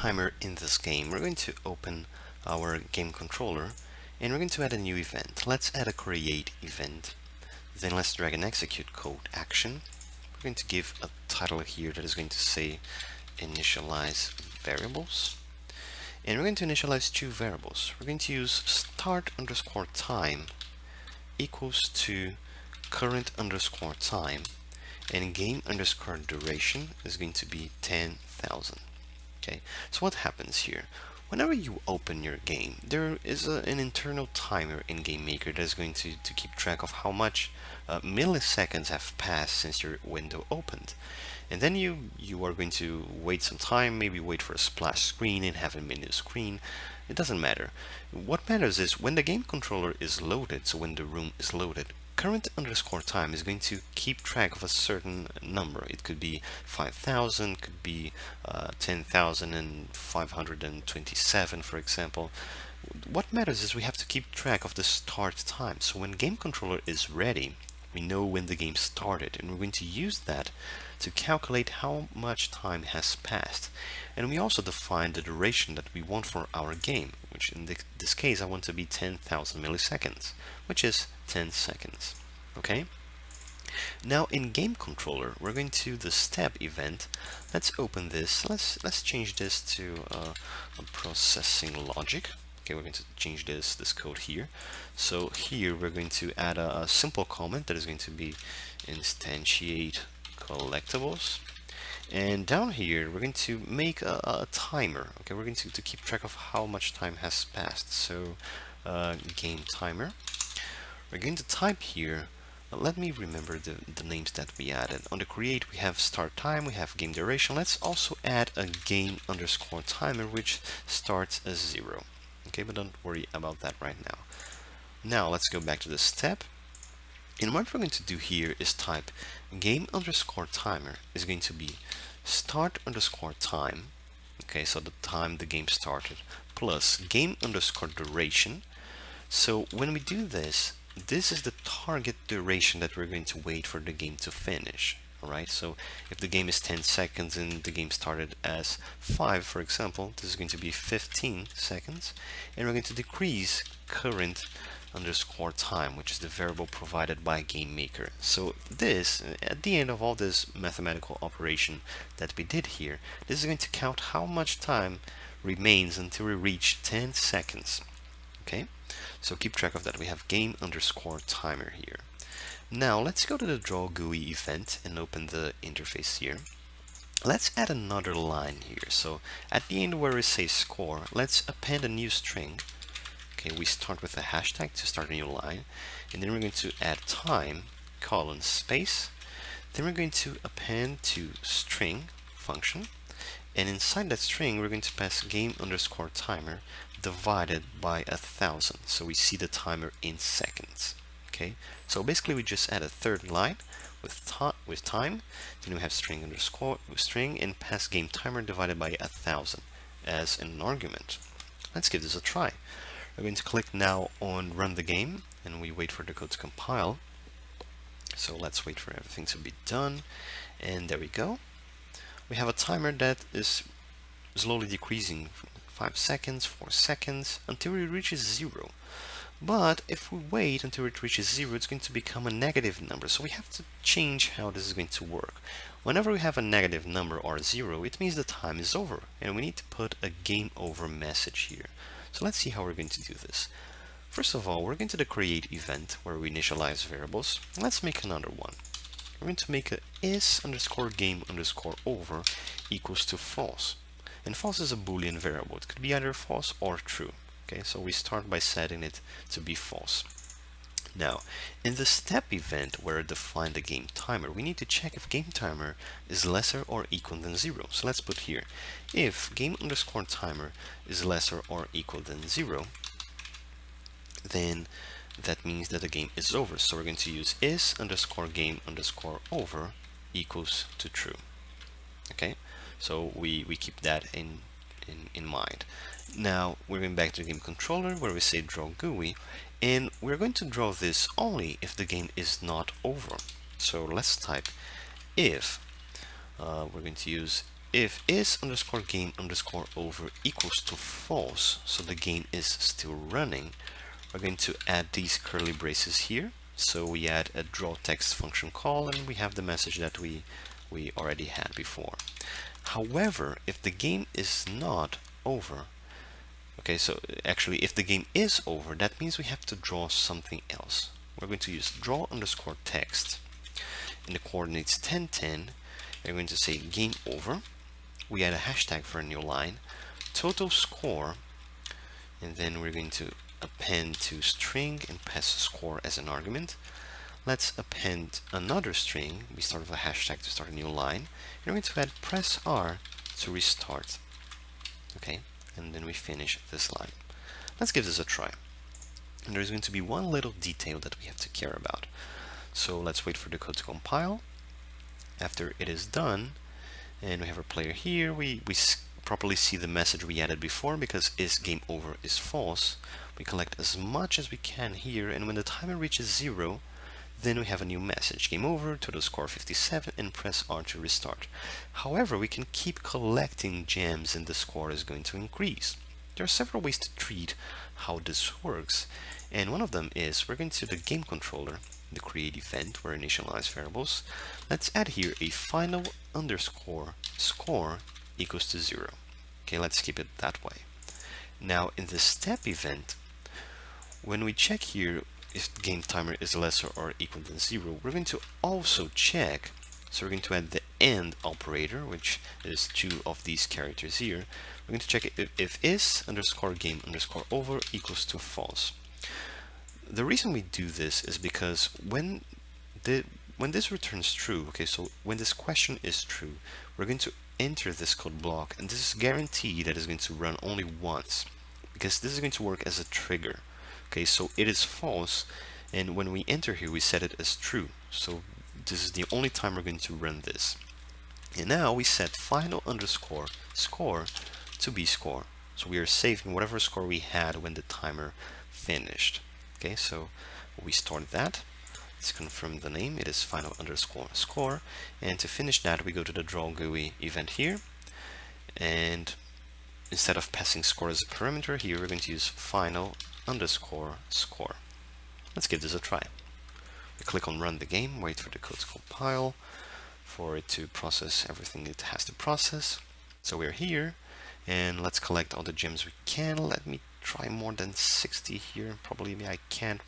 timer in this game, we're going to open our game controller and we're going to add a new event. Let's add a create event. Then let's drag an execute code action. We're going to give a title here that is going to say initialize variables. And we're going to initialize two variables. We're going to use start underscore time equals to current underscore time, and game underscore duration is going to be 10,000. Okay, so what happens here? Whenever you open your game, there is an internal timer in GameMaker that is going to keep track of how much milliseconds have passed since your window opened. And then you are going to wait some time, maybe wait for a splash screen and have a menu screen. It doesn't matter. What matters is when the game controller is loaded, so when the room is loaded, current underscore time is going to keep track of a certain number. It could be 5,000, could be 10,527, for example. What matters is we have to keep track of the start time. So when game controller is ready, we know when the game started, and we're going to use that to calculate how much time has passed. And we also define the duration that we want for our game, which in this case I want to be 10,000 milliseconds, which is 10 seconds. Okay? Now in game controller, we're going to the step event. Let's open this. Let's change this to a processing logic. Okay, we're going to change this code here. So here we're going to add a simple comment that is going to be instantiate collectibles, and down here we're going to make a timer. Okay, we're going to keep track of how much time has passed. So game timer. We're going to type here. Let me remember the names that we added. On the create we have start time, we have game duration. Let's also add a game underscore timer which starts as 0. Okay, but don't worry about that right now. Now let's go back to the step. And what we're going to do here is type game underscore timer is going to be start underscore time. Okay, so the time the game started plus game underscore duration. So when we do this, this is the target duration that we're going to wait for the game to finish. Alright, so if the game is 10 seconds and the game started as 5, for example, this is going to be 15 seconds, and we're going to decrease current underscore time, which is the variable provided by GameMaker. So this, at the end of all this mathematical operation that we did here, this is going to count how much time remains until we reach 10 seconds. Okay, so keep track of that. We have game underscore timer here. Now let's go to the draw GUI event and open the interface here. Let's add another line here. So at the end where we say score, let's append a new string. Okay, we start with a hashtag to start a new line, and then we're going to add time colon space. Then we're going to append to string function, and inside that string we're going to pass game underscore timer divided by 1,000. So we see the timer in seconds. Okay, so basically we just add a third line with time, then we have string underscore string and pass game timer divided by 1,000 as an argument. Let's give this a try. We're going to click now on run the game and we wait for the code to compile. So let's wait for everything to be done, and there we go. We have a timer that is slowly decreasing, 5 seconds, 4 seconds, until it reaches 0. But if we wait until it reaches 0, it's going to become a negative number. So we have to change how this is going to work. Whenever we have a negative number or 0, it means the time is over, and we need to put a game over message here. So let's see how we're going to do this. First of all, we're going to the create event where we initialize variables. Let's make another one. We're going to make a is underscore game underscore over equals to false. And false is a Boolean variable. It could be either false or true. Okay, so we start by setting it to be false. Now, in the step event where I define the game timer, we need to check if game timer is lesser or equal than 0. So let's put here, if game underscore timer is lesser or equal than 0, then that means that the game is over. So we're going to use is underscore game underscore over equals to true. Okay, so we keep that in mind. Now we're going back to the game controller where we say draw GUI, and we're going to draw this only if the game is not over. So let's type if we're going to use if is underscore game underscore over equals to false, so the game is still running, we're going to add these curly braces here. So we add a draw text function call, and we have the message that we already had before. However, if the game is not over, okay, so actually if the game is over, that means we have to draw something else. We're going to use draw underscore text in the coordinates 10, 10. We're going to say game over. We add a hashtag for a new line, total score, and then we're going to append to string and pass score as an argument. Let's append another string. We start with a hashtag to start a new line. And we're going to add press R to restart. Okay, and then we finish this line. Let's give this a try. And there's going to be one little detail that we have to care about. So let's wait for the code to compile. After it is done, and we have our player here, we properly see the message we added before, because is game over is false. We collect as much as we can here, and when the timer reaches 0, then we have a new message, game over, total score 57, and press R to restart. However, we can keep collecting gems and the score is going to increase. There are several ways to treat how this works, and one of them is we're going to the game controller, the create event where initialize variables. Let's add here a final underscore score equals to 0. Okay, let's keep it that way. Now in the step event, when we check here if game timer is lesser or equal than 0, we're going to also check, so we're going to add the AND operator, which is 2 of these characters here. We're going to check if is underscore game underscore over equals to false. The reason we do this is because when this returns true, okay, so when this question is true, we're going to enter this code block, and this is guaranteed that it's going to run only once, because this is going to work as a trigger. Okay, so it is false, and when we enter here, we set it as true. So this is the only time we're going to run this. And now we set final underscore score to be score. So we are saving whatever score we had when the timer finished. Okay, so we start that. Let's confirm the name. It is final underscore score. And to finish that, we go to the draw GUI event here. And instead of passing score as a parameter here, we're going to use final underscore score. Let's give this a try. We click on run the game, wait for the code to compile, for it to process everything it has to process. So we're here, and let's collect all the gems we can. Let me try more than 60 here. Probably I can't.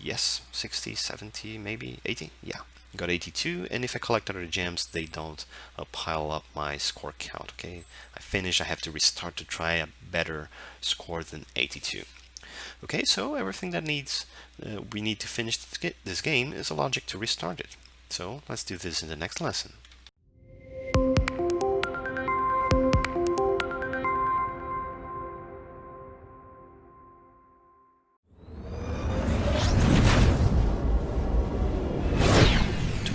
Yes, 60, 70, maybe 80. Yeah, got 82. And if I collect other gems, they don't pile up my score count. Okay, I finish. I have to restart to try a better score than 82. Okay, so everything that we need to finish this game is a logic to restart it. So let's do this in the next lesson.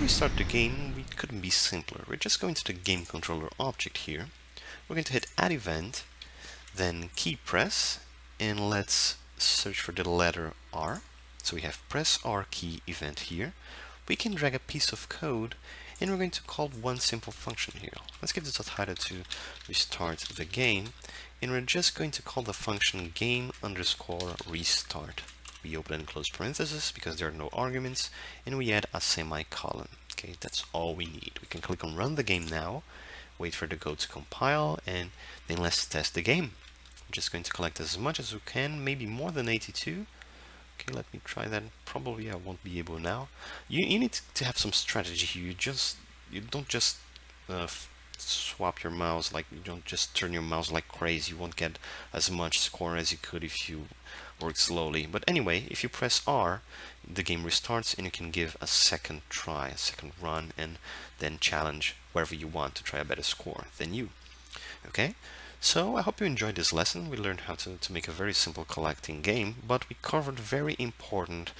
Start the game, we couldn't be simpler. We're just going to the game controller object here. We're going to hit add event, then key press, and let's search for the letter R. So we have press R key event here. We can drag a piece of code, and we're going to call one simple function here. Let's give this a title to restart the game, and we're just going to call the function game underscore restart. We open and close parentheses because there are no arguments, and we add a semicolon. Okay, that's all we need. We can click on run the game now, wait for the code to compile, and then let's test the game. I'm just going to collect as much as we can, maybe more than 82. Okay, let me try that. Probably I won't be able now. You need to have some strategy here. You don't just swap your mouse, like you don't just turn your mouse like crazy. You won't get as much score as you could if you work slowly. But anyway, if you press R, the game restarts and you can give a second try, a second run, and then challenge wherever you want to try a better score than you. Okay, So I hope you enjoyed this lesson. We learned how to make a very simple collecting game, but we covered very important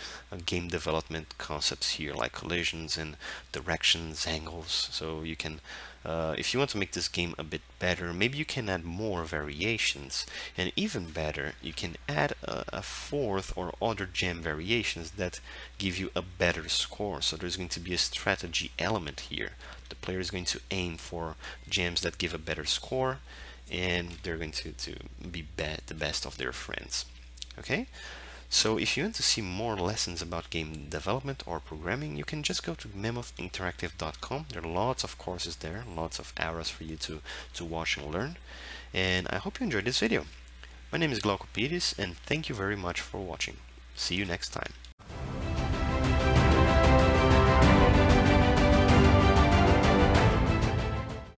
game development concepts here, like collisions and directions, angles. So you can, if you want to make this game a bit better, maybe you can add more variations, and even better, you can add a fourth or other gem variations that give you a better score. So there's going to be a strategy element here. The player is going to aim for gems that give a better score, and they're going to be the best of their friends. Okay, so if you want to see more lessons about game development or programming, you can just go to mammoethinteractive.com. There are lots of courses there, lots of hours for you to watch and learn, and I hope you enjoyed this video. My name is Glauco Pires, and thank you very much for watching. See you next time.